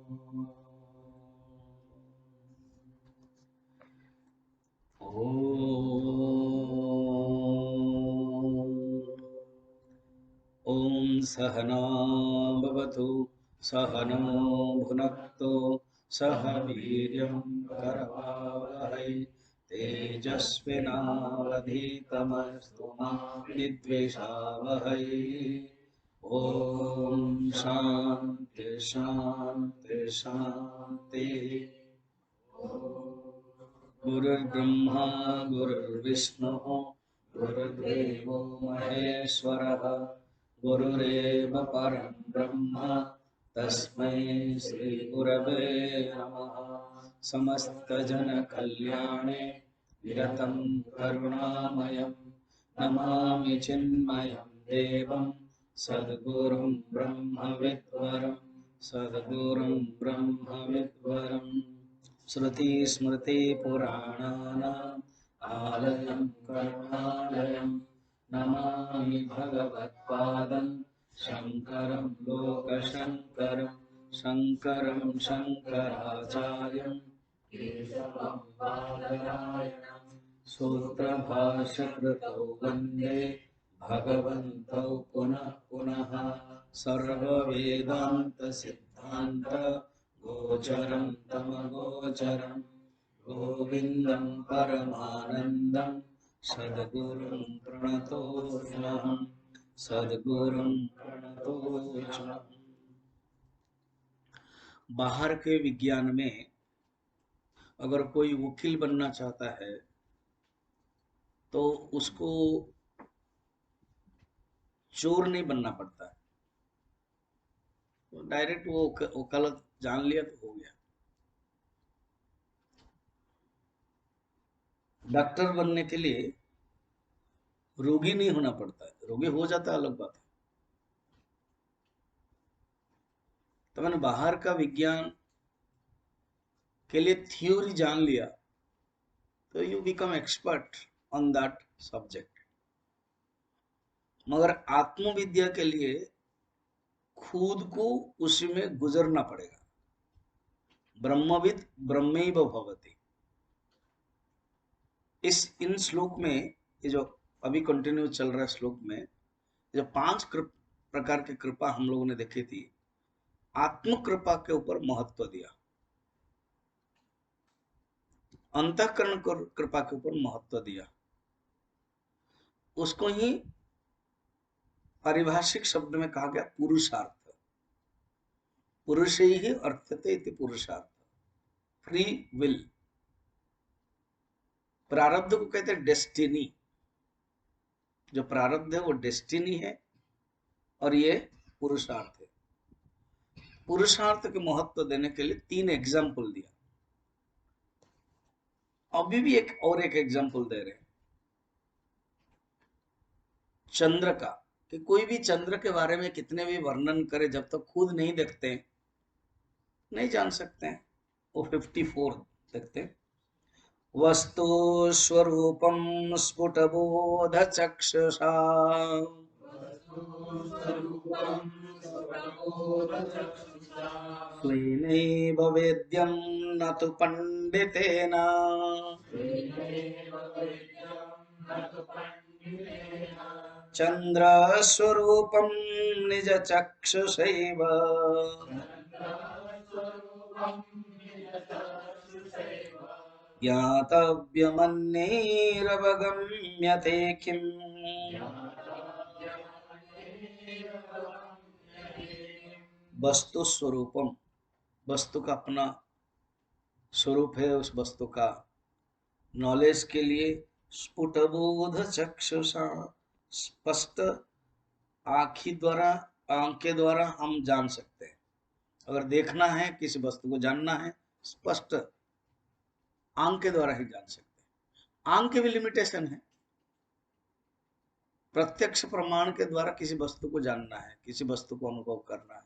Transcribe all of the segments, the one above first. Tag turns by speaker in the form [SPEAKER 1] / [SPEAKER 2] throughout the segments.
[SPEAKER 1] ॐ सहना भवतु सहनो भुनक्तु सह वीर्यं करवावहै तेजस्विनावधीतमस्तु मा विद्विषावहै। ॐ शान्ति शान्ति शान्ति। गुरुर्ब्रह्मा गुरुर्विष्णुः गुरुर्देवो महेश्वरः गुरुरेव परं ब्रह्म तस्मै श्रीगुरवे नमः। समस्तजनकल्याणे निरतं करुणामयं नमामि चिन्मयं देवं सद्गुरुं ब्रह्मविद्वरं सद्गुरुं ब्रह्मविद्वरम्। श्रुतिस्मृतिपुराणानाम् आलयं करुणालयं नमामि भगवत्पादं शङ्करं लोकशङ्करं शङ्करं शङ्कराचार्यं केशवं बादरायणं सूत्रभाष्यकृतौ वन्दे भगवन्तौ पुनः पुनः। सर्ववेदान्तसिद्धान्त गोचरं तमगोचरं गोविन्दं परमानन्दं सद्गुरुं प्रणतोऽस्म्यहं सद्गुरुं प्रणतोऽस्म्यहम्। बाहर के विज्ञान में अगर कोई वकील बनना चाहता है तो उसको चोर नहीं बनना पड़ता है, तो डायरेक्ट वो वकालत जान लिया तो हो गया। डॉक्टर बनने के लिए रोगी नहीं होना पड़ता है, रोगी हो जाता है अलग बात है। तो मैंने बाहर का विज्ञान के लिए थ्योरी जान लिया तो you become expert on that subject. मगर आत्मविद्या के लिए खुद को उसी में गुजरना पड़ेगा। ब्रह्मविद ब्रह्मैव भवति। इन श्लोक में, ये जो अभी कंटिन्यू चल रहा है श्लोक में, जो 5 प्रकार की कृपा हम लोगों ने देखी थी, आत्म कृपा के ऊपर महत्व दिया, अंतःकरण कृपा के ऊपर महत्व दिया। उसको ही पारिभाषिक शब्द में कहा गया पुरुषार्थ। पुरुष ही अर्थते इति पुरुषार्थ। Free will. प्रारब्ध को कहते हैं डेस्टिनी। जो प्रारब्ध है वो डेस्टिनी है और ये पुरुषार्थ है। पुरुषार्थ के महत्व देने के लिए 3 एग्जाम्पल दिया। अभी भी एक एग्जाम्पल दे रहे हैं चंद्र का, कि कोई भी चंद्र के बारे में कितने भी वर्णन करे, जब तक खुद नहीं देखते नहीं जान सकते हैं। वो 54 देखते हैं। वस्तु स्वरूपम स्फुटबोध चक्षुषा स्वेनैव वेद्यं न तु पंडितेन चन्द्रस्वरूपं निज चक्षुषैव ज्ञातव्यमन्यैरवगम्यते किम्। वस्तु स्वरूपम, वस्तु का अपना स्वरूप है, उस वस्तु का नॉलेज के लिए स्फुटबोध चक्षुषा, स्पष्ट आँख के द्वारा हम जान सकते हैं। अगर देखना है, किसी वस्तु को जानना है, स्पष्ट आँख के द्वारा ही जान सकते हैं। आँख के भी लिमिटेशन है। प्रत्यक्ष प्रमाण के द्वारा किसी वस्तु को जानना है, किसी वस्तु को अनुभव करना है।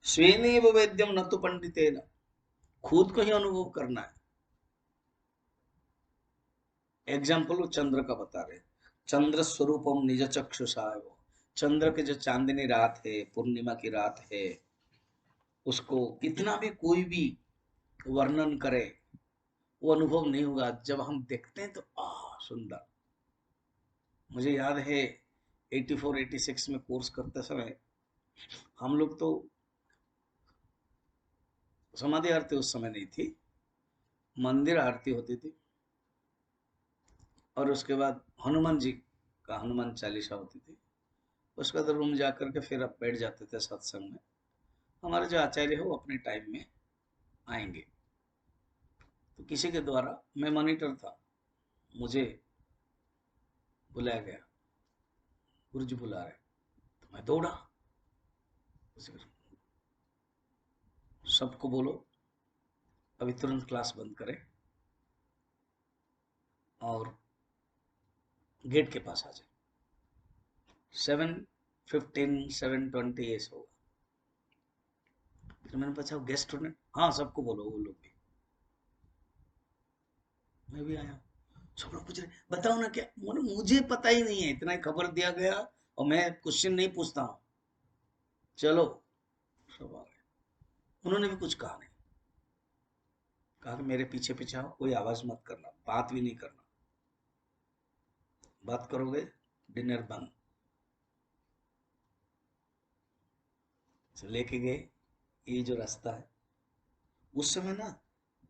[SPEAKER 1] स्वेनैव वेद्यम न तु पंडितेन, खुद को ही अनुभव करना है। एग्जाम्पल वो चंद्र का बता रहे। चंद्र स्वरूपम निज चक्षुषा, वो चंद्र के जो चांदनी रात है, पूर्णिमा की रात है, उसको कितना भी कोई भी वर्णन करे वो अनुभव नहीं होगा। जब हम देखते हैं तो सुंदर। मुझे याद है 84-86 में कोर्स करते समय हम लोग तो, समाधि आरती उस समय नहीं थी, मंदिर आरती होती थी और उसके बाद हनुमान जी का हनुमान चालीसा होती थी। उसके बाद रूम जाकर के फिर अब बैठ जाते थे सत्संग में। हमारे जो आचार्य है वो अपने टाइम में आएंगे, तो किसी के द्वारा, मैं मॉनिटर था, मुझे बुलाया गया, गुरुजी बुला रहे, तो मैं दौड़ा। सबको बोलो अभी तुरंत क्लास बंद करें और गेट के पास आ जाए। 7:15 7:20 ऐसे होगा। फिर मैंने पूछा गेस्ट स्टूडेंट, हाँ सबको बोलो, वो लोग भी। मैं भी आया, सब लोग पूछ रहे बताओ ना क्या, मुझे पता ही नहीं है, इतना ही खबर दिया गया और मैं क्वेश्चन नहीं पूछता हूँ। चलो सब आ गए। उन्होंने भी कुछ कहा नहीं, कहा कि मेरे पीछे पीछे आओ, कोई आवाज मत करना, बात भी नहीं करना, बात करोगे डिनर बंद। लेके गए, ये जो रास्ता है, उस समय ना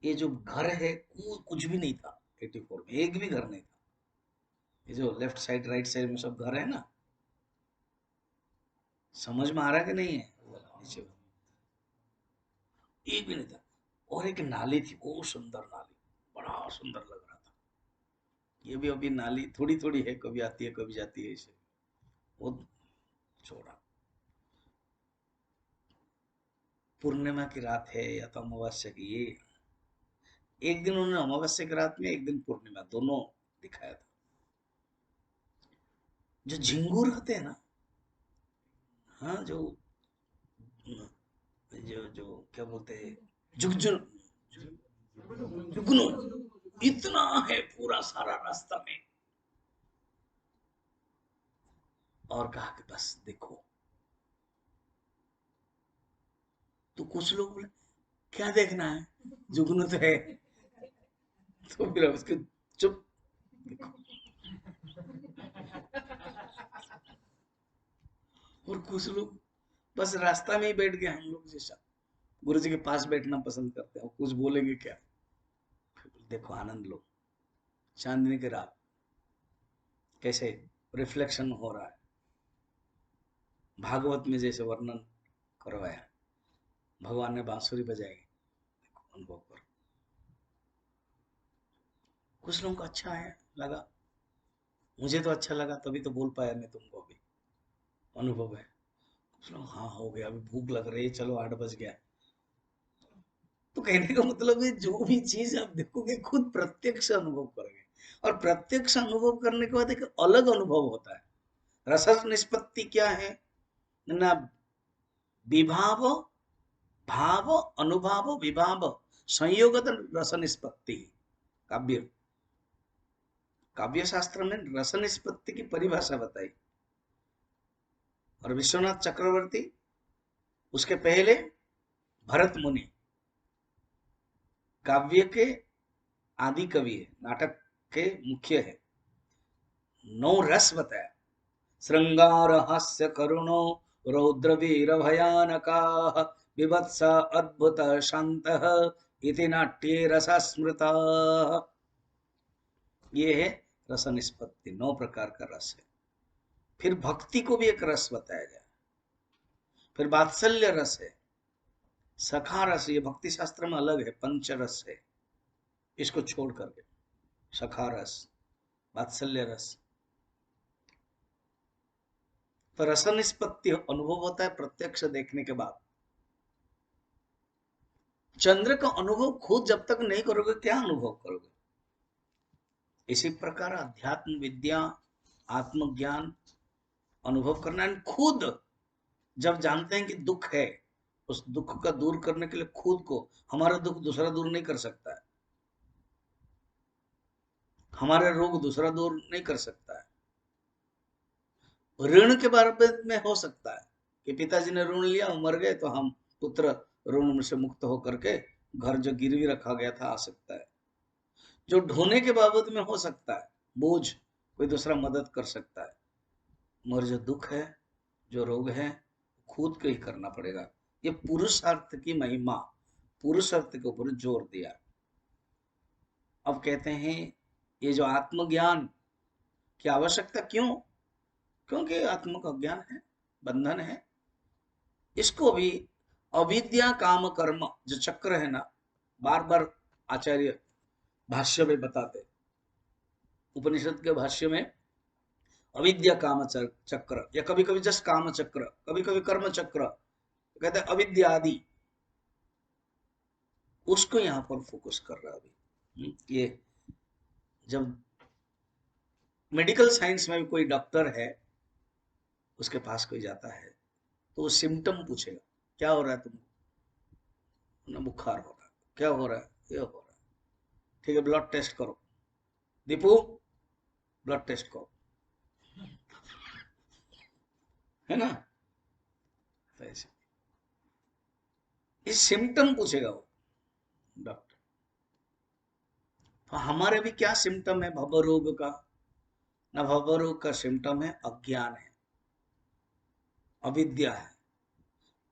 [SPEAKER 1] ये जो घर है कुछ भी नहीं था। 84 में एक भी घर नहीं था। ये जो लेफ्ट साइड राइट साइड में सब घर है ना, समझ में आ रहा है कि नहीं है? नीचे एक भी नहीं था। और एक नाली थी, वो सुंदर नाली, बड़ा सुंदर लग रहा था। ये भी अभी नाली थोड़ी थोड़ी है, कभी आती है कभी जाती है, इसे वो छोड़ा। पूर्णिमा की रात है या तो अमावस्या की, ये एक दिन उन्होंने अमावस्या की रात में, एक दिन पूर्णिमा, दोनों दिखाया था। जो झिंगूर होते हैं ना, हाँ, जो जो जो क्या बोलते हैं, जुगजुन, जुगनू, इतना है पूरा सारा रास्ता में। और कहा कि बस देखो। तो कुछ लोग बोले क्या देखना है, जुगनू तो है। तो फिर उसके चुप, देखो। और कुछ लोग बस रास्ता में ही बैठ गए, हम लोग जैसा गुरु जी के पास बैठना पसंद करते हैं, वो कुछ बोलेंगे क्या। देखो आनंद लो, चांदनी की रात कैसे रिफ्लेक्शन हो रहा है, भागवत में जैसे वर्णन करवाया, भगवान ने बांसुरी बजाई, देखो अनुभव करो। कुछ लोगों को अच्छा है, लगा, मुझे तो अच्छा लगा, तभी तो बोल पाया मैं तुमको, अभी अनुभव है। कुछ लोग हाँ हो गया, अभी भूख लग रही है, चलो 8 बज गया। तो कहने का मतलब है जो भी चीज आप देखोगे खुद प्रत्यक्ष अनुभव करोगे, और प्रत्यक्ष अनुभव करने के बाद एक अलग अनुभव होता है। रस निष्पत्ति क्या है ना, विभाव, भाव, अनुभाव, विभाव, संयोगत रस निष्पत्ति। काव्य, काव्य शास्त्र में रस निष्पत्ति की परिभाषा बताई, और विश्वनाथ चक्रवर्ती उसके पहले भरत मुनि काव्य के आदि कवि है, नाटक के मुख्य है। 9 रस बताया, श्रृंगार हास्य करुणो रौद्र वीर भयानका विभत्स अद्भुत शांत इति नाट्ये रसा स्मृता। ये है रस निष्पत्ति, 9 प्रकार का रस है। फिर भक्ति को भी एक रस बताया गया। फिर वात्सल्य रस है, सखा रस, ये भक्ति शास्त्र में अलग है, पंच रस है, इसको छोड़ करके सखा रस, वात्सल्य रस। तो रस निष्पत्ति अनुभव होता है प्रत्यक्ष देखने के बाद। चंद्र का अनुभव खुद जब तक नहीं करोगे क्या अनुभव करोगे। इसी प्रकार अध्यात्म विद्या, आत्मज्ञान अनुभव करना है खुद। जब जानते हैं कि दुख है, उस दुख का दूर करने के लिए खुद को, हमारा दुख दूसरा दूर नहीं कर सकता है, हमारे रोग दूसरा दूर नहीं कर सकता है। ऋण के बारे में हो सकता है कि पिताजी ने ऋण लिया, मर गए, तो हम पुत्र ऋण से मुक्त होकर के घर जो गिरवी रखा गया था आ सकता है, जो ढोने के बाबत में हो सकता है, बोझ कोई दूसरा मदद कर सकता है, मगर जो दुख है, जो रोग है, खुद को ही करना पड़ेगा। ये पुरुषार्थ की महिमा, पुरुषार्थ के ऊपर जोर दिया। अब कहते हैं ये जो आत्मज्ञान की आवश्यकता क्यों? क्योंकि आत्मा का ज्ञान है, बंधन है। इसको भी अविद्या काम कर्म जो चक्र है ना, बार बार आचार्य भाष्य में बताते, उपनिषद के भाष्य में अविद्या काम चक्र, या कभी कभी जस्ट काम चक्र, कभी कभी कर्म चक्र, कहते हैं अविद्या आदि, उसको यहाँ पर फोकस कर रहा है अभी। ये जब मेडिकल साइंस में भी कोई डॉक्टर है, उसके पास कोई जाता है तो वो सिम्टम पूछेगा, क्या हो रहा है तुमको? ना बुखार हो रहा है, क्या हो रहा है? ये हो रहा है। ठीक है, ब्लड टेस्ट करो, दीपू ब्लड टेस्ट करो, है ना? तो ऐसे इस सिम्टम पूछेगा वो डॉक्टर। तो हमारे भी क्या सिम्टम है भव रोग का? ना भव रोग का सिम्टम है अज्ञान है, अविद्या है,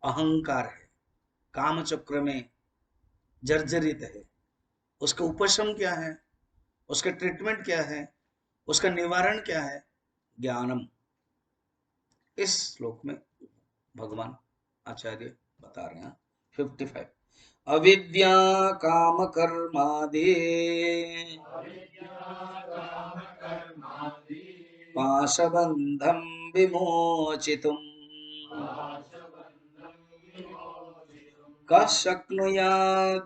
[SPEAKER 1] अहंकार है, काम चक्र में जर्जरित है। उसका उपशम क्या है? उसका ट्रीटमेंट क्या है? उसका निवारण क्या है? ज्ञानम। इस श्लोक में भगवान आचार्य बता रहे हैं 55 अविद्या काम कर्मादि पाशबंधम विमोचितुम कः शक्नुयात्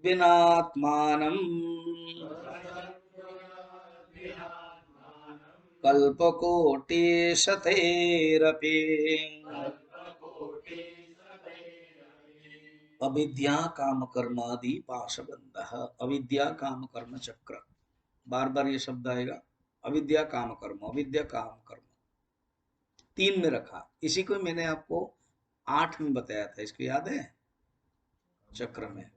[SPEAKER 1] विनात्मानम् कल्पकोटिशतैरपि। अविद्या काम कर्मादि पाशबंध, अविद्या काम कर्म चक्र, बार बार ये शब्द आएगा, अविद्या काम कर्म, अविद्या काम कर्म, तीन में रखा। इसी को मैंने आपको 8 में बताया था, इसको याद है? चक्र में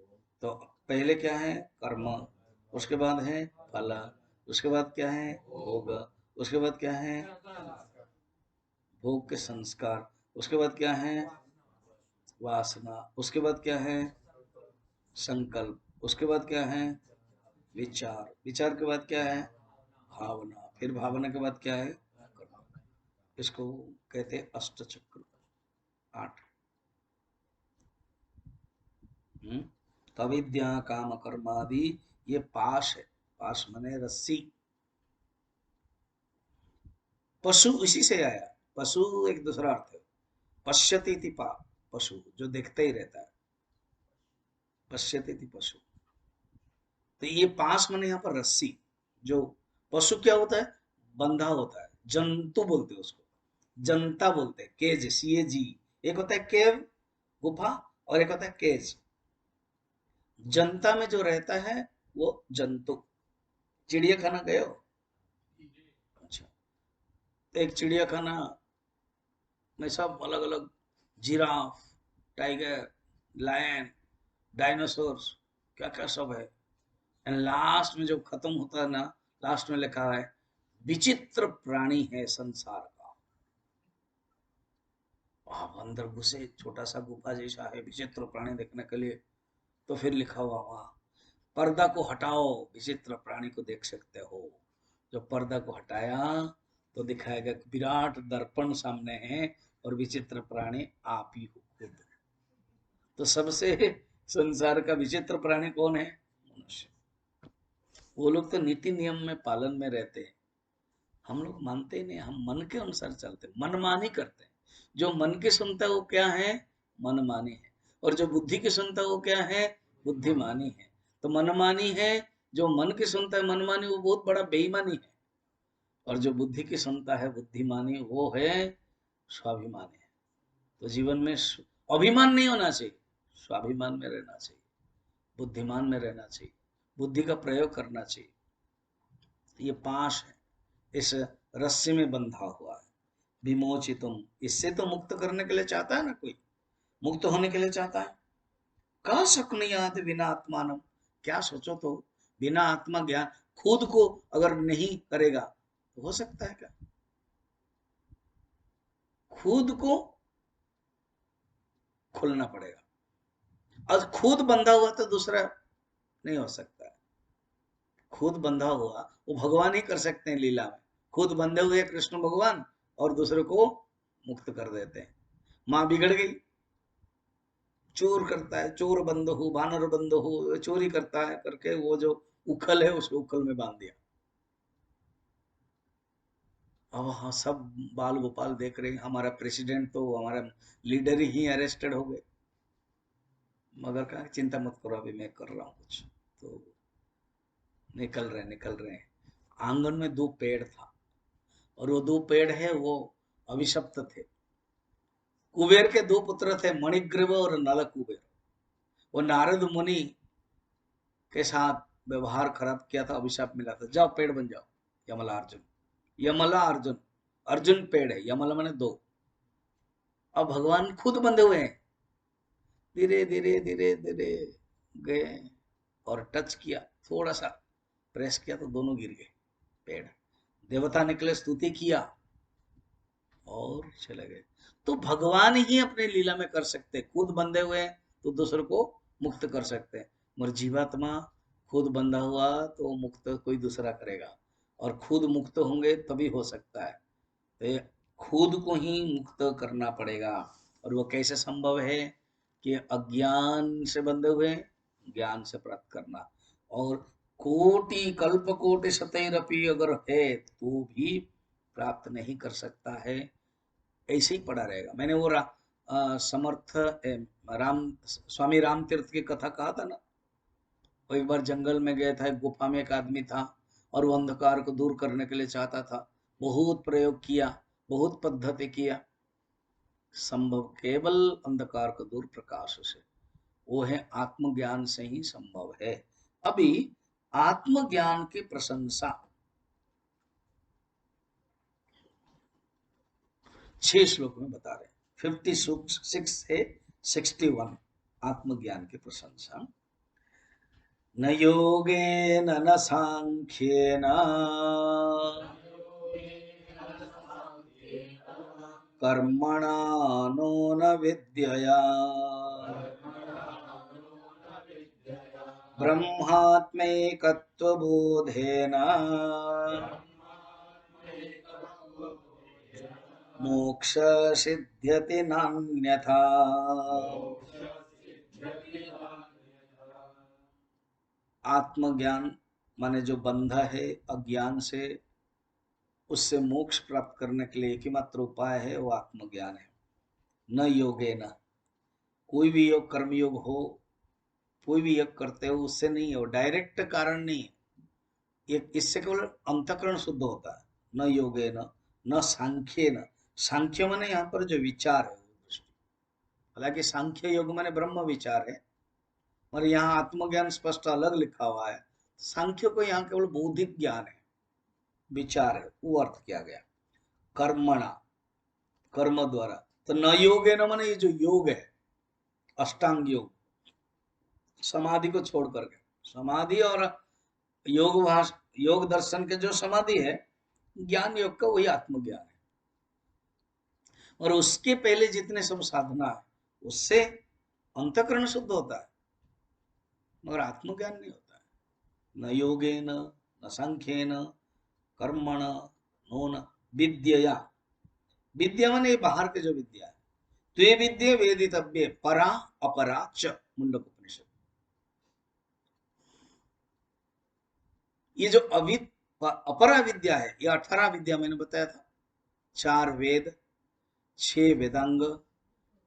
[SPEAKER 1] तो पहले क्या है? कर्म, उसके बाद है फल, उसके बाद क्या है? भोग, उसके बाद क्या है? भोग के संस्कार, उसके बाद क्या है? वासना, उसके बाद क्या है? संकल्प, उसके बाद क्या है? विचार, विचार के बाद क्या है? भावना, फिर भावना के बाद क्या है? कर्म। इसको कहते हैं अष्ट चक्र, 8। अविद्या काम कर्मादि, ये पाश है, पाश माने रस्सी। पशु इसी से आया, पशु एक दूसरा अर्थ है, पश्यति थी पा, पशु जो देखता ही रहता है, पश्यति थी पशु। तो ये पास माने यहाँ पर रस्सी। जो पशु क्या होता है? बंधा होता है, जंतु बोलते हैं उसको, जनता बोलते हैं, केज, CAG। एक होता है केव, गुफा, और एक होता है केज। जनता में जो रहता है वो जंतु। चिड़ियाखाना गए हो? अच्छा, एक चिड़ियाखाना में सब अलग अलग, जिराफ, टाइगर, लायन, डायनासोर्स, क्या क्या सब है। एंड लास्ट में जब खत्म होता है ना, लास्ट में लिखा है विचित्र प्राणी है संसार का। आप अंदर घुसे, छोटा सा गुफा जैसा है, विचित्र प्राणी देखने के लिए। तो फिर लिखा हुआ वहां, पर्दा को हटाओ, विचित्र प्राणी को देख सकते हो। जब पर्दा को हटाया तो दिखाएगा विराट दर्पण सामने है, और विचित्र प्राणी आप ही हो खुद। तो सबसे संसार का विचित्र प्राणी कौन है? मनुष्य। वो लोग तो नीति नियम में पालन में रहते हैं, हम लोग मानते ही नहीं, हम मन के अनुसार चलते हैं, मनमानी करते हैं। जो मन की सुनता है वो क्या है? मनमानी है। और जो बुद्धि की सुनता है वो क्या है? बुद्धिमानी है। तो मनमानी है, जो मन की सुनता है मनमानी, वो बहुत बड़ा बेईमानी है। और जो बुद्धि की सुनता है बुद्धिमानी, वो है स्वाभिमानी है। तो जीवन में अभिमान नहीं होना चाहिए, स्वाभिमान में रहना चाहिए, बुद्धिमान में रहना चाहिए, बुद्धि का प्रयोग करना चाहिए। ये पाश है, इस रस्सी में बंधा हुआ है, विमोचितुम, इससे तो मुक्त करने के लिए चाहता है ना कोई, मुक्त होने के लिए चाहता है। का शक्नुयात बिना आत्मानम, क्या सोचो तो, बिना आत्मा ज्ञान खुद को अगर नहीं करेगा तो हो सकता है क्या? खुद को खोलना पड़ेगा, और खुद बंधा हुआ तो दूसरा नहीं हो सकता है। खुद बंधा हुआ वो भगवान ही कर सकते हैं लीला में। खुद बंधे हुए कृष्ण भगवान और दूसरे को मुक्त कर देते हैं। माँ बिगड़ गई, चोर करता है, चोर बंद हो, बानर बंद हो, चोरी करता है करके वो जो उखल है उसको उखल में बांध दिया। अब हाँ सब बाल गोपाल देख रहे हैं, हमारा प्रेसिडेंट तो हमारा लीडर ही अरेस्टेड हो गए। मगर कहा चिंता मत करो, अभी मैं कर रहा हूँ कुछ। तो निकल रहे हैं। आंगन में दो पेड़ था, और वो दो पेड़ है वो अभिशप्त थे। कुबेर के दो पुत्र थे, मणिग्रीव और नल कुबेर। वो नारद मुनि के साथ व्यवहार खराब किया था, अभिशाप मिला था, जाओ पेड़ बन जाओ। यमला अर्जुन, यमला अर्जुन, अर्जुन पेड़ है, यमला मैंने दो। अब भगवान खुद बंधे हुए हैं, धीरे धीरे धीरे धीरे गए और टच किया, थोड़ा सा प्रेस किया तो दोनों गिर गए पेड़। देवता निकले, स्तुति किया और चले गए। तो भगवान ही अपने लीला में कर सकते हैं, खुद बंधे हुए हैं तो दूसरे को मुक्त कर सकते हैं। मगर जीवात्मा खुद बंधा हुआ तो मुक्त कोई दूसरा करेगा, और खुद मुक्त होंगे तभी हो सकता है। तो ये खुद को ही मुक्त करना पड़ेगा। और वो कैसे संभव है? कि अज्ञान से बंधे हुए ज्ञान से प्राप्त करना। और कोटि कल्प कोटि शतैरपि अगर है तो भी प्राप्त नहीं कर सकता है, ऐसे ही पड़ा रहेगा। मैंने वो समर्थ राम स्वामी राम तीर्थ की कथा कहा था ना। वो एक बार जंगल में गया था, एक गुफा में एक आदमी था, और वो अंधकार को दूर करने के लिए चाहता था। बहुत प्रयोग किया, बहुत पद्धति किया, संभव केवल अंधकार को दूर प्रकाश से, वो है आत्मज्ञान से ही संभव है। अभी आत्मज्ञान की प्रशंसा 6 श्लोक में बता रहे हैं, 56 से 61। आत्मज्ञान की प्रशंसा, न योगेन न सांख्येन कर्मणा नो न विद्यया ब्रह्मात्मैकत्वबोधेन मोक्ष सिद्ध्यति नान्यथा। आत्मज्ञान माने जो बंधा है अज्ञान से, उससे मोक्ष प्राप्त करने के लिए एकमात्र उपाय है वो आत्मज्ञान है। न योगे न, कोई भी योग कर्म योग हो, कोई भी योग करते हो उससे नहीं हो, डायरेक्ट कारण नहीं है ये। इससे केवल अंतःकरण शुद्ध होता है। न योगे न, न सांख्य न, सांख्य माने यहाँ पर जो विचार है दृष्टि, हालांकि सांख्य योग माने ब्रह्म विचार है, और यहाँ आत्मज्ञान स्पष्ट अलग लिखा हुआ है। सांख्य को यहाँ केवल बौद्धिक ज्ञान है, विचार है, वो अर्थ किया गया। कर्मणा, कर्म द्वारा। तो न योगे न माने ये जो योग है, अष्टांग योग, समाधि को छोड़ करके, समाधि और योग भाष योग दर्शन के जो समाधि है, ज्ञान योग का वही आत्मज्ञान है। और उसके पहले जितने सब साधना है उससे अंतःकरण शुद्ध होता है, मगर आत्मज्ञान नहीं होता है। न योगेन न सांख्येन कर्मण नो न विद्यया, विद्या माने बाहर के जो विद्या है, तो ये विद्या वेदितव्य परा अपरा च, मुंडक उपनिषद। ये जो अपरा विद्या है, ये 18 विद्या मैंने बताया था। 4 वेद, 6 वेदांग,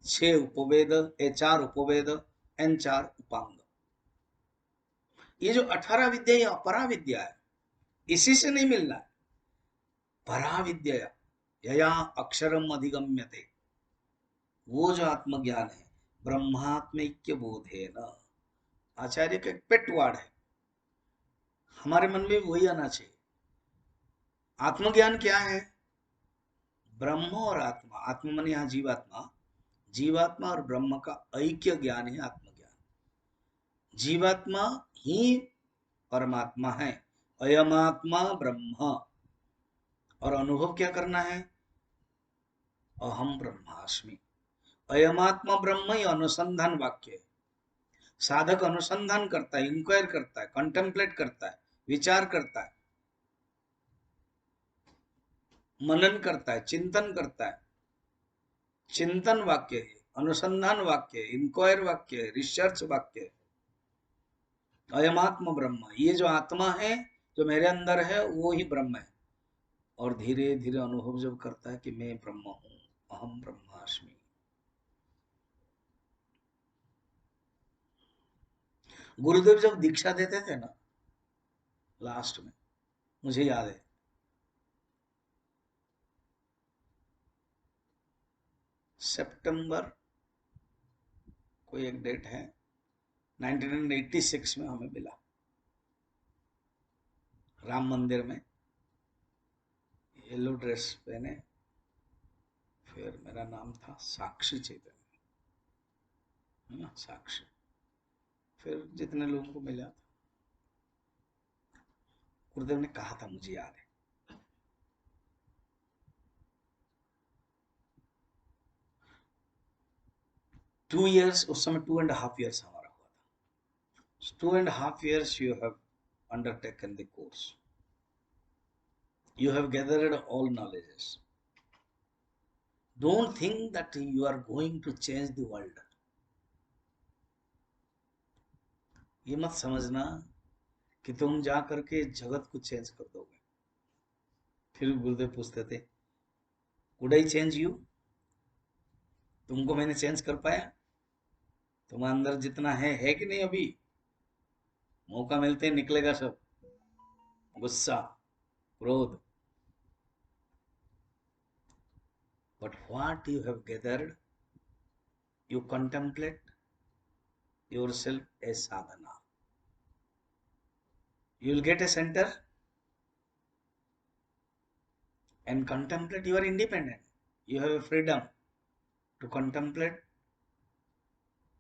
[SPEAKER 1] 6 उपवेद, 4 उपवेद, एन 4 उपांग। ये जो 18 विद्या ये अपरा विद्या है, इसी से नहीं मिलना है। परा विद्या यया अक्षरम अधिगम्यते, वो जो आत्मज्ञान है, ब्रह्मात्मैक्य बोधे न। आचार्य का एक पेट वार्ड है, हमारे मन में वही आना चाहिए। आत्मज्ञान क्या है? ब्रह्म और आत्मा, आत्मा मन यहाँ जीवात्मा, जीवात्मा और ब्रह्म का ऐक्य ज्ञान है आत्मज्ञान। जीवात्मा ही परमात्मा है, अयमात्मा ब्रह्म। और अनुभव क्या करना है? अहम ब्रह्मास्मि। अयमात्मा ब्रह्म ही अनुसंधान वाक्य है। साधक अनुसंधान करता है, इंक्वायर करता है, कंटेम्पलेट करता है, विचार करता है, मनन करता है, चिंतन करता है। चिंतन वाक्य है, अनुसंधान वाक्य है, इंक्वायर वाक्य है, रिसर्च वाक्य है। अयमात्म ब्रह्म, ये जो आत्मा है जो मेरे अंदर है वो ही ब्रह्म है। और धीरे धीरे अनुभव जब करता है कि मैं ब्रह्म हूं, अहम ब्रह्मास्मि। गुरुदेव जब दीक्षा देते थे ना लास्ट में, मुझे याद है, सितंबर कोई एक डेट है, 1986 में हमें मिला राम मंदिर में, येलो ड्रेस पहने। फिर मेरा नाम था साक्षी चैतन्य, है ना, साक्षी। फिर जितने लोगों को मिला था, गुरुदेव ने कहा था, मुझे याद है, 2 years, उस समय 2.5 years हमारा हुआ था। 2.5 years you have undertaken the course. You have gathered all knowledges. Don't think that you are going to change the world. ये मत समझना कि तुम जा करके जगत को चेंज कर दोगे। फिर गुरुदेव पूछते थे, Would I change you? तुमको मैंने चेंज कर पाया? तुम्हारे अंदर जितना है कि नहीं अभी? मौका मिलते ही निकलेगा सब, गुस्सा, क्रोध। But what you have gathered, you contemplate yourself as sadhana. You will get a center and contemplate. You are independent. You have a freedom to contemplate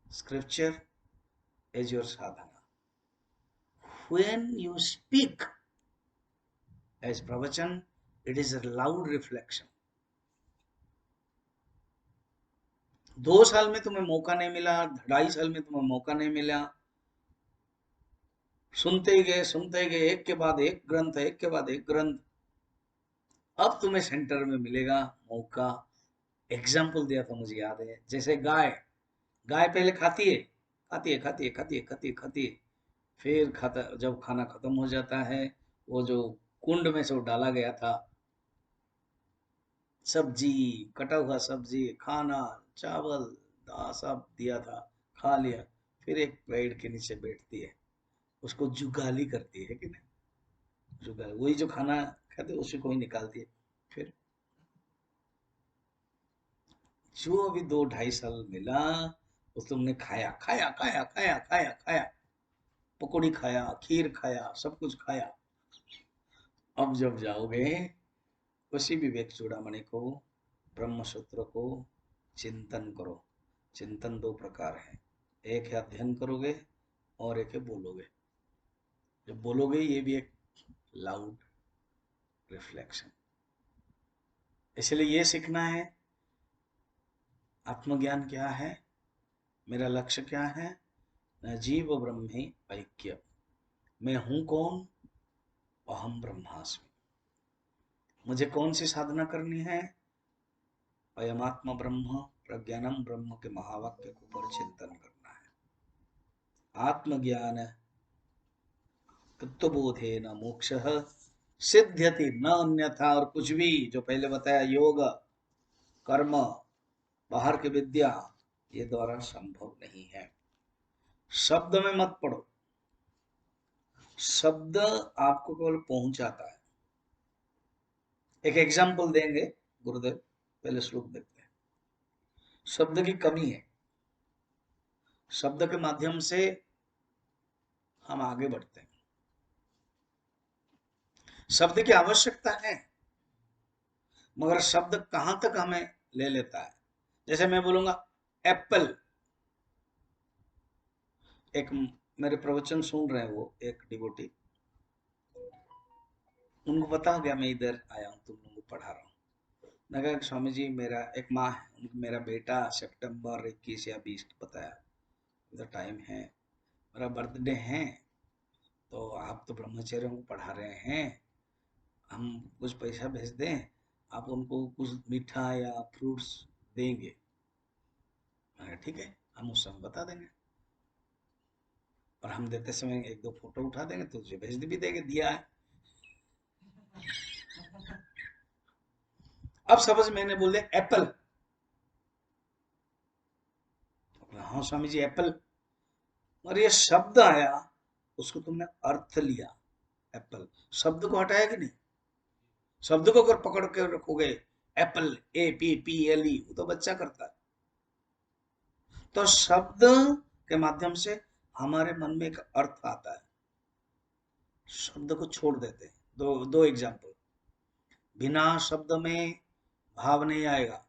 [SPEAKER 1] scripture as your sadhana. When you speak as pravachan, it is a loud reflection. 2 साल में तुम्हें मौका नहीं मिला, 2.5 साल में तुम्हें मौका नहीं मिला, सुनते गए एक के बाद एक ग्रंथ, एक के बाद एक ग्रंथ। अब तुम्हें सेंटर में मिलेगा मौका। एग्जाम्पल दिया था, मुझे याद है, जैसे गाय पहले खाती है, खाती है, फिर खाता, जब खाना खत्म हो जाता है, वो जो कुंड में से वो डाला गया था सब्जी, कटा हुआ सब्जी, खाना, चावल, दाल सब दिया था, खा लिया, फिर एक पेड़ के नीचे बैठती है, उसको जुगाली करती है कि नहीं? जुगाली, वही जो खाना खाते उसी को ही निकालती है। फिर जो अभी 2-2.5 साल मिला, वो तुमने खाया खाया खाया खाया खाया खाया, पकौड़ी खाया, खीर खाया, सब कुछ खाया। अब जब जाओगे उसी विवेक चूड़ामणि को, ब्रह्म सूत्र को चिंतन करो। चिंतन 2 प्रकार है, एक है अध्ययन करोगे और एक है बोलोगे। जब बोलोगे ये भी एक लाउड रिफ्लेक्शन। इसलिए ये सीखना है आत्मज्ञान क्या है, मेरा लक्ष्य क्या है। न जीव ब्रह्मे ऐक्य, मैं हूं कौन? अहम ब्रह्मास्मि। मुझे कौन सी साधना करनी है? अयमात्मा ब्रह्म प्रज्ञानम ब्रह्म के महावाक्य को पर चिंतन करना है। आत्मज्ञान तत्वबोधेन मोक्षः सिद्ध्यति न अन्यथा। और कुछ भी जो पहले बताया, योग, कर्म, बाहर की विद्या, ये द्वारा संभव नहीं है। शब्द में मत पढ़ो, शब्द आपको केवल पहुंचाता है। एक एग्जाम्पल देंगे गुरुदेव, पहले श्लोक देखते हैं। शब्द की कमी है, शब्द के माध्यम से हम आगे बढ़ते हैं। शब्द की आवश्यकता है, मगर शब्द कहां तक हमें ले लेता है। जैसे मैं बोलूंगा एप्पल। एक मेरे प्रवचन सुन रहे हैं वो एक डिवोटी, उनको पता हो गया मैं इधर आया हूँ, तुम लोगों को पढ़ा रहा हूँ। मैं कहा स्वामी जी, मेरा एक माँ है, मेरा बेटा सितंबर 21 या 20 बताया, इधर टाइम है, मेरा बर्थडे है, तो आप तो ब्रह्मचर्यों को पढ़ा रहे हैं, हम कुछ पैसा भेज दें, आप उनको कुछ मीठा या फ्रूट्स देंगे? मैंने ठीक है, हम उस समय बता देंगे, और हम देते समय एक दो फोटो उठा देंगे तो तुझे भेज भी देंगे दिया है। अब समझ मैंने बोल दिया एप्पल। हाँ स्वामी जी एप्पल, और ये शब्द आया, उसको तुमने अर्थ लिया, एप्पल शब्द को हटाया कि नहीं? शब्द को अगर पकड़ के रखोगे, एप्पल APPLE, वो तो बच्चा करता है। तो शब्द के माध्यम से हमारे मन में एक अर्थ आता है, शब्द को छोड़ देते हैं। दो दो एग्जाम्पल, बिना शब्द में भाव नहीं आएगा।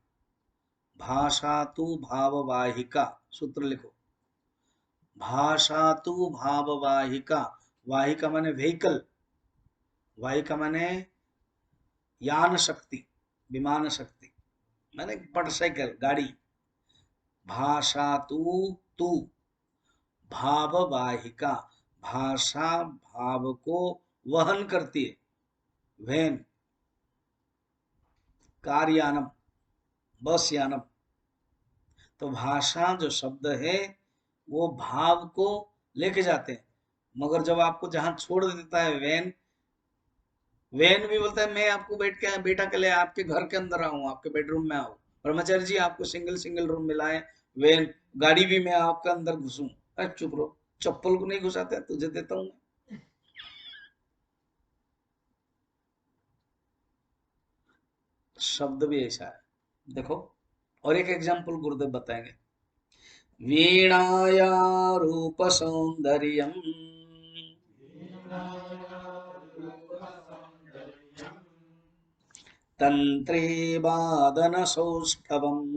[SPEAKER 1] भाषा तु भाववाहिका, सूत्र लिखो, भाषा तु भाववाहिका। वाहिका माने व्हीकल, वाहिका माने यान शक्ति, विमान शक्ति, माने मोटरसाइकिल गाड़ी। भाषा तु भाववाहिका, भाषा भाव को वहन करती है, वैन, कार यानम, बस यानम। तो भाषा जो शब्द है वो भाव को लेके जाते हैं, मगर जब आपको जहां छोड़ देता है वैन, वैन भी बोलता है मैं आपको बैठ के बेटा के लिए आपके घर के अंदर आऊं, आपके बेडरूम में आऊं, ब्रह्मचारी जी आपको सिंगल सिंगल रूम मिला है, वैन गाड़ी भी मैं आपके अंदर घुसूं। अरे चुप रहो, चप्पल को नहीं घुसाते, तुझे देता हूं। शब्द भी ऐसा है, देखो। और एक एग्जांपल गुरुदेव बताएंगे, वीणाया रूप सौंदर्यम तंत्रे वादन सौष्ठवम्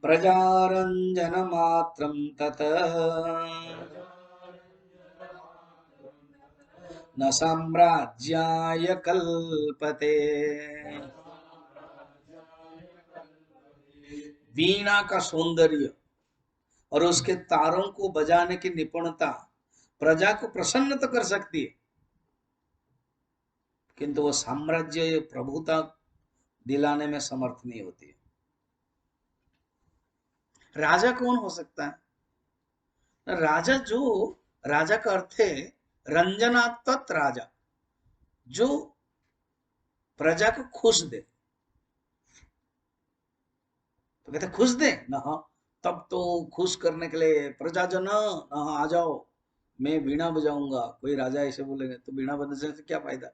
[SPEAKER 1] प्रजारंजन मात्रं तत न साम्राज्याय कल्पते। वीणा का सौंदर्य और उसके तारों को बजाने की निपुणता प्रजा को प्रसन्न तो कर सकती है, किंतु वो साम्राज्य प्रभुता दिलाने में समर्थ नहीं होती है। राजा कौन हो सकता है? राजा जो, राजा का अर्थ है रंजनात्मक राजा, जो प्रजा को खुश दे। तो कहते खुश दे ना, हाँ, तब तो खुश करने के लिए प्रजाजन ना, हाँ आ जाओ, मैं बीणा बजाऊंगा। कोई राजा ऐसे बोलेंगे तो बीणा बजाने से क्या फायदा,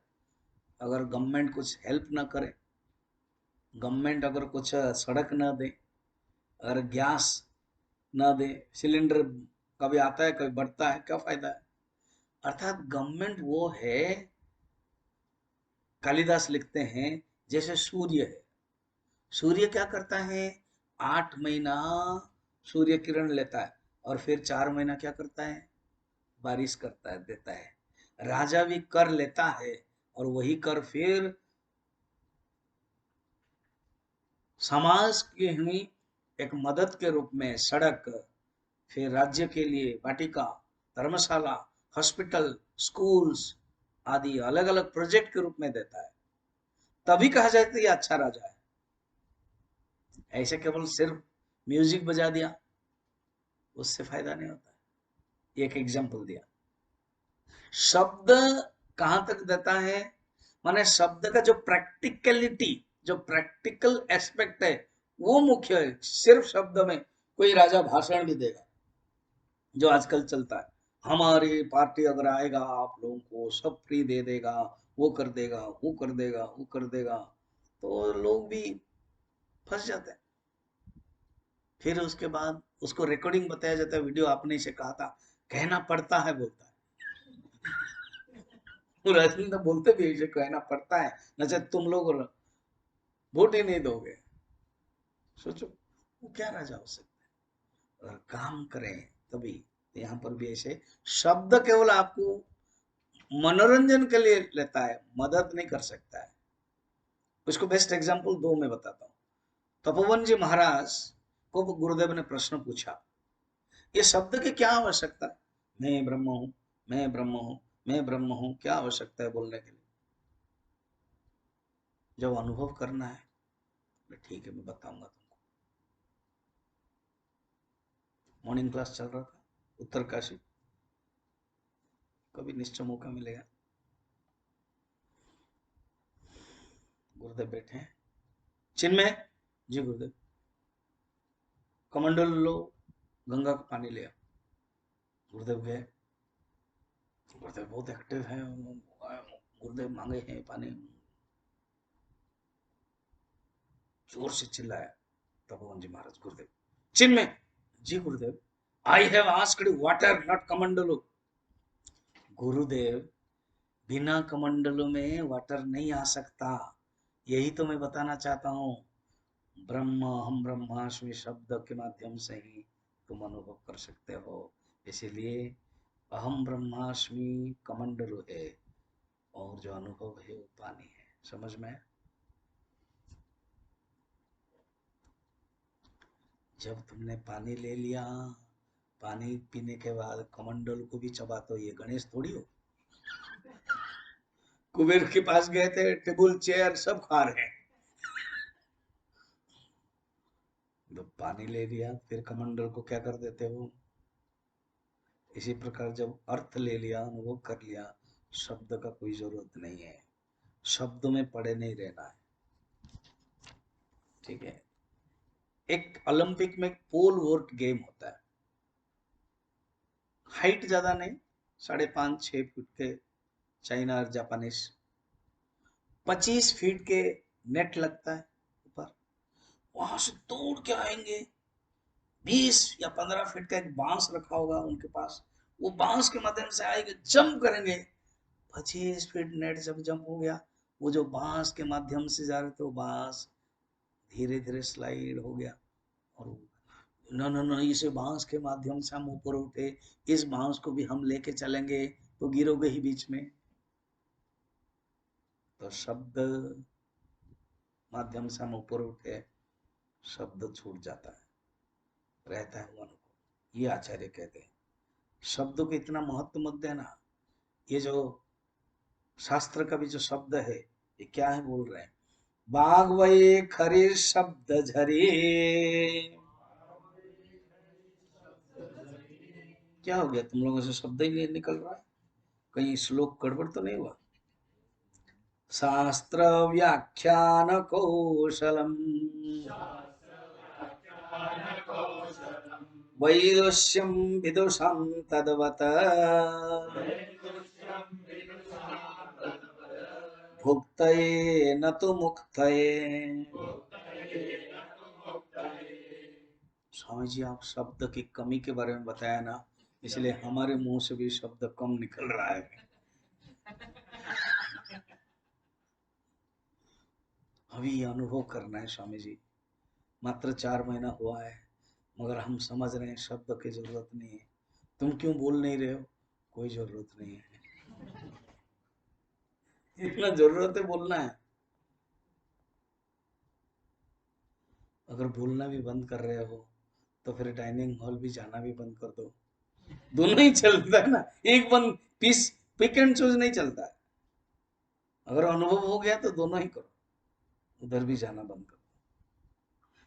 [SPEAKER 1] अगर गवर्नमेंट कुछ हेल्प ना करे, गवर्नमेंट अगर कुछ सड़क ना दे, अगर गैस ना दे, सिलेंडर कभी आता है कभी बढ़ता है, क्या फायदा है? अर्थात गवर्नमेंट वो है, कालिदास लिखते हैं, जैसे सूर्य है। सूर्य क्या करता है, 8 महीना सूर्य किरण लेता है, और फिर 4 महीना क्या करता है, बारिश करता है, देता है। राजा भी कर लेता है, और वही कर फिर समाज की ही एक मदद के रूप में सड़क, फिर राज्य के लिए वाटिका, धर्मशाला, हॉस्पिटल, स्कूल्स आदि अलग अलग प्रोजेक्ट के रूप में देता है। तभी कहा जाता है ये अच्छा राजा है। ऐसे केवल सिर्फ म्यूजिक बजा दिया, उससे फायदा नहीं होता। एक एग्जांपल दिया। शब्द कहां तक देता है, माने शब्द का जो प्रैक्टिकलिटी, जो प्रैक्टिकल एस्पेक्ट है वो मुख्य है। सिर्फ शब्द में कोई राजा भाषण भी देगा, जो आजकल चलता है, हमारी पार्टी अगर आएगा आप लोगों को सब फ्री दे देगा, वो कर देगा, वो कर देगा, वो कर देगा, तो लोग भी फंस जाते हैं। फिर उसके बाद उसको रिकॉर्डिंग बताया जाता है, वीडियो आपने इसे कहा था, कहना पड़ता है बोलता है। वो राजनीति बोलते भी इसे कहना पड़ता है, न चाहे तुम लोग वोट ही नहीं दोगे। सोचो वो क्या राजा हो सकता है। अगर काम करें तभी। तो यहाँ पर भी ऐसे शब्द केवल आपको मनोरंजन के लिए लेता है, मदद नहीं कर सकता है। उसको बेस्ट एग्जांपल दो मैं बताता हूँ। तपोवन जी महाराज को गुरुदेव ने प्रश्न पूछा, ये शब्द की क्या आवश्यकता है? मैं ब्रह्म हूं, मैं ब्रह्म हूं, मैं ब्रह्म हूं, क्या आवश्यकता है बोलने के लिए? जब अनुभव करना है, ठीक है मैं बताऊंगा तुमको। मॉर्निंग क्लास चल रहा था उत्तरकाशी, कभी निश्चय मौका मिलेगा। गुरुदेव बैठे हैं, चिन्मय जी गुरुदेव कमंडल लो, गंगा का पानी ले आओ। गुरुदेव गए, गुरुदेव बहुत एक्टिव है, गुरुदेव मांगे हैं पानी, जोर से चिल्लाया तपोवन जी महाराज। गुरुदेव Chinmay ji Gurudev, I have asked water not कमंडलो। गुरुदेव बिना कमंडलों में वाटर नहीं आ सकता, यही तो मैं बताना चाहता हूँ। ब्रह्म हम ब्रह्मास्मि शब्द के माध्यम से ही तुम अनुभव कर सकते हो। इसीलिए अहम ब्रह्मास्मि कमंडलो है, और जो अनुभव है वो पानी है। समझ में? जब तुमने पानी ले लिया, पानी पीने के बाद कमंडल को भी चबा, तो ये गणेश थोड़ी हो। कुबेर के पास गए थे, टेबल चेयर सब खा रहे हैं। जब पानी ले लिया फिर कमंडल को क्या कर देते हो? इसी प्रकार जब अर्थ ले लिया, अनुभव कर लिया, शब्द का कोई जरूरत नहीं है, शब्द में पड़े नहीं रहना है। ठीक है। एक ओलंपिक में पोल वोल्ट गेम होता है, हाइट ज्यादा नहीं, 5.5-6 फीट के चाइना और जापानीज, 25 फीट के नेट लगता है ऊपर, वहां से दौड़ के आएंगे। 20 या 15 फीट का एक बांस रखा होगा उनके पास, वो बांस के माध्यम से आएंगे, जंप करेंगे। 25 फीट नेट जब जंप हो गया, वो जो बांस के माध्यम से जा रहे थे, वो बांस धीरे धीरे स्लाइड हो गया, और न न न इसे बांस के माध्यम से हम ऊपर उठे, इस बांस को भी हम लेके चलेंगे, तो गिरोगे ही बीच में। तो शब्द माध्यम से हम ऊपर उठे, शब्द छूट जाता है, रहता है वो अनुभव। ये आचार्य कहते हैं शब्दों को इतना महत्व मत देना। ये जो शास्त्र का भी जो शब्द है, ये क्या है बोल रहे हैं? बाग वही खरी शब्द झरी। क्या हो गया, तुम लोगों से शब्द ही नहीं निकल रहा है? कहीं श्लोक गड़बड़ तो नहीं हुआ? शास्त्र व्याख्यान कौशलम वैदुष्यम विदुषम तद्वत भुक्तये न तो मुक्तये। स्वामी जी आप शब्द की कमी के बारे में बताया ना, इसलिए हमारे मुंह से भी शब्द कम निकल रहा है। अभी अनुभव करना है स्वामी जी, मात्र 4 महीना हुआ है, मगर हम समझ रहे हैं शब्द की जरूरत नहीं है। तुम क्यों बोल नहीं रहे हो? कोई जरूरत नहीं है, इतना जरूरत है बोलना है। अगर बोलना भी बंद कर रहे हो तो फिर डाइनिंग हॉल भी जाना भी बंद कर दो, दोनों ही चलता है ना। एक बंद पीस, पिक एंड चूज नहीं चलता है। अगर अनुभव हो गया तो दोनों ही करो, उधर भी जाना बंद करो।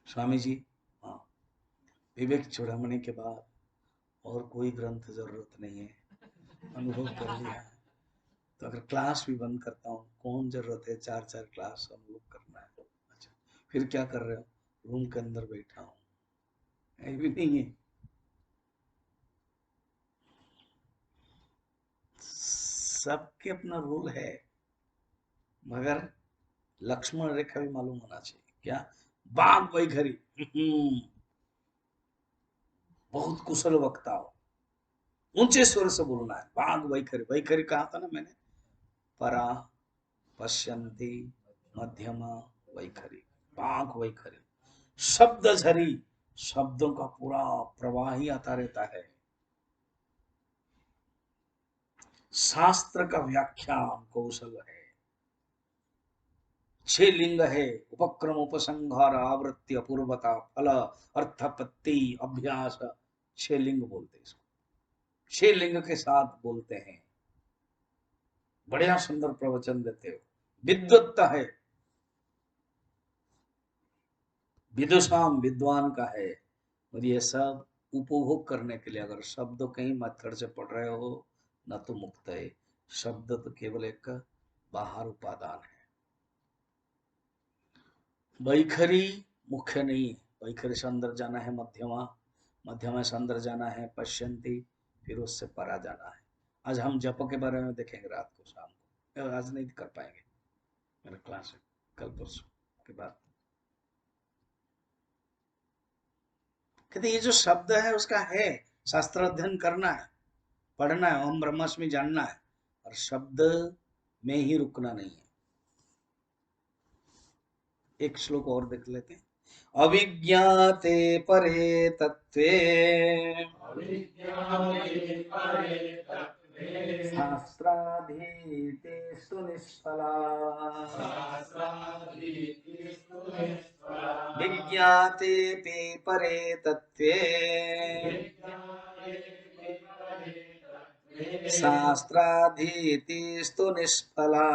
[SPEAKER 1] स्वामी जी हाँ, विवेक चूड़ामणि के बाद और कोई ग्रंथ जरूरत नहीं है, अनुभव कर लिया है। तो अगर क्लास भी बंद करता हूँ, कौन जरूरत है 4-4 क्लास अनुभव करना है? अच्छा, फिर क्या कर रहे हो? रूम के अंदर बैठा हूँ, ये भी नहीं है। सबके अपना रूल है, मगर लक्ष्मण रेखा भी मालूम होना चाहिए। क्या? बाघ वैखरी। बहुत कुशल वक्ता हो, ऊंचे स्वर से बोलना है। बाघ वैखरी, वैखरी कहा था ना मैंने, परा, पश्यंती, मध्यमा, वैखरी, बाघ वैखरी। शब्द झरी, शब्दों का पूरा प्रवाह ही आता रहता है। शास्त्र का व्याख्यान कौशल है। 6 लिंग है, उपक्रम उपसंहार आवृत्ति अपूर्वता फल अर्थपत्ति अभ्यास। 6 लिंग बोलते हैं इसको, 6 लिंग के साथ बोलते हैं। बढ़िया सुंदर प्रवचन देते हो। विद्वत्त है, विदुषाम विद्वान का है। और ये सब उपभोग करने के लिए, अगर शब्द कहीं मच्छर से पढ़ रहे हो न तो मुक्त है। शब्द तो केवल एक बाहर उपादान है। वैखरी मुख्य नहीं है, वैखरी से अंदर जाना है मध्यमा, मध्यमा से अंदर जाना है पश्यंती, फिर उससे परा जाना है। आज हम जप के बारे में देखेंगे रात को शाम को, आज नहीं कर पाएंगे, मेरा क्लास है कल परसों के बाद। कहते ये जो शब्द है उसका है, शास्त्र अध्ययन करना है, पढ़ना है, ओम ब्रह्मास्मि जानना है, और शब्द में ही रुकना नहीं है। एक श्लोक और देख लेते हैं। अविज्ञाते परे तत्वे शास्त्राधीतेस्तु निष्फला विज्ञाते पे परे तत्वे शास्त्राधीतिस्तु निष्फला।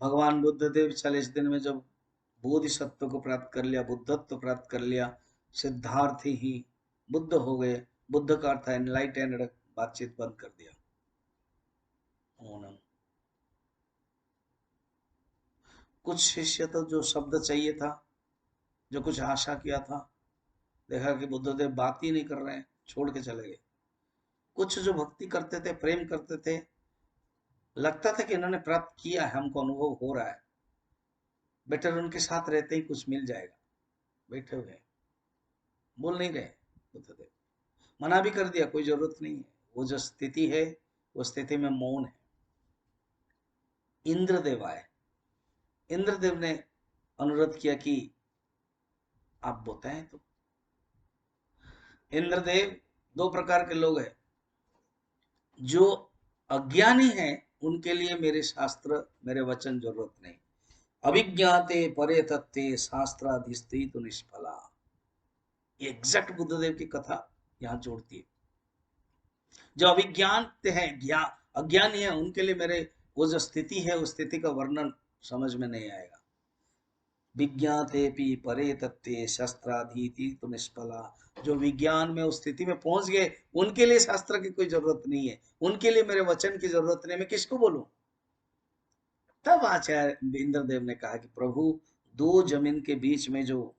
[SPEAKER 1] भगवान बुद्ध देव 40 दिन में जब बोधिसत्व को प्राप्त कर लिया, बुद्धत्व प्राप्त कर लिया, सिद्धार्थ ही बुद्ध हो गए। बुद्ध का अर्थ एनलाइटेंड, बातचीत बंद कर दिया। कुछ शिष्य तो जो शब्द चाहिए था, जो कुछ आशा किया था, देखा कि बुद्धदेव बात ही नहीं कर रहे हैं, छोड़ के चले गए। कुछ जो भक्ति करते थे, प्रेम करते थे, लगता था कि इन्होंने प्राप्त किया है, हमको अनुभव हो रहा है, बेटर उनके साथ रहते ही कुछ मिल जाएगा, बैठे हुए बोल नहीं रहे। बुद्धदेव मना भी कर दिया, कोई जरूरत नहीं है, वो जो स्थिति है वो स्थिति में मौन है। इंद्रदेव आए, इंद्रदेव ने अनुरोध किया कि आप बताएं। तो इंद्रदेव, 2 प्रकार के लोग हैं। जो अज्ञानी है उनके लिए मेरे शास्त्र, मेरे वचन जरूरत नहीं। अभिज्ञाते परे तत्ते शास्त्राधिष्ठित निष्फला, एग्जैक्ट बुद्धदेव की कथा यहाँ जोड़ती है। जो अभिज्ञान है, अज्ञानी है, उनके लिए मेरे वो जो स्थिति है, उस स्थिति का वर्णन समझ में नहीं आएगा। विज्ञाते पी परे तत्ते शस्त्राधीति तो निष्फला, जो विज्ञान में उस स्थिति में पहुंच गए उनके लिए शास्त्र की कोई जरूरत नहीं है, उनके लिए मेरे वचन की जरूरत नहीं, मैं किसको बोलूं। तब आचार्य इंद्रदेव ने कहा कि प्रभु, 2 जमीन के बीच में जो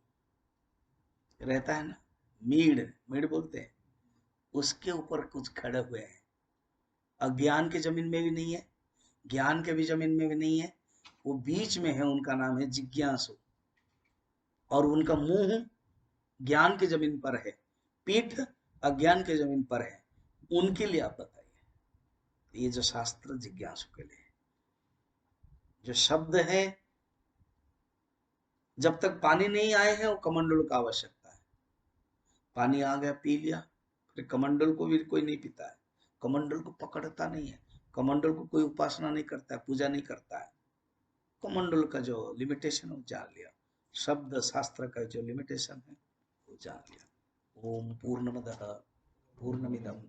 [SPEAKER 1] रहता है ना, मीड़, मीड़ बोलते हैं, उसके ऊपर कुछ खड़े हुए हैं। अज्ञान के जमीन में भी नहीं है, ज्ञान के भी जमीन में भी नहीं है, वो बीच में है, उनका नाम है जिज्ञासु। और उनका मुंह ज्ञान की जमीन पर है, पीठ अज्ञान की जमीन पर है। उनके लिए आप बताइए, ये जो शास्त्र जिज्ञासु के लिए, जो शब्द है, जब तक पानी नहीं आए हैं वो कमंडल का आवश्यकता है। पानी आ गया, पी लिया, फिर कमंडल को भी कोई नहीं पीता है, कमंडल को पकड़ता नहीं है, कमंडल को कोई उपासना नहीं करता है, पूजा नहीं करता है। कमंडल का जो लिमिटेशन है वो जान लिया, शब्द शास्त्र का जो लिमिटेशन है वो जान लिया। ओम पूर्णमदः पूर्णमिदं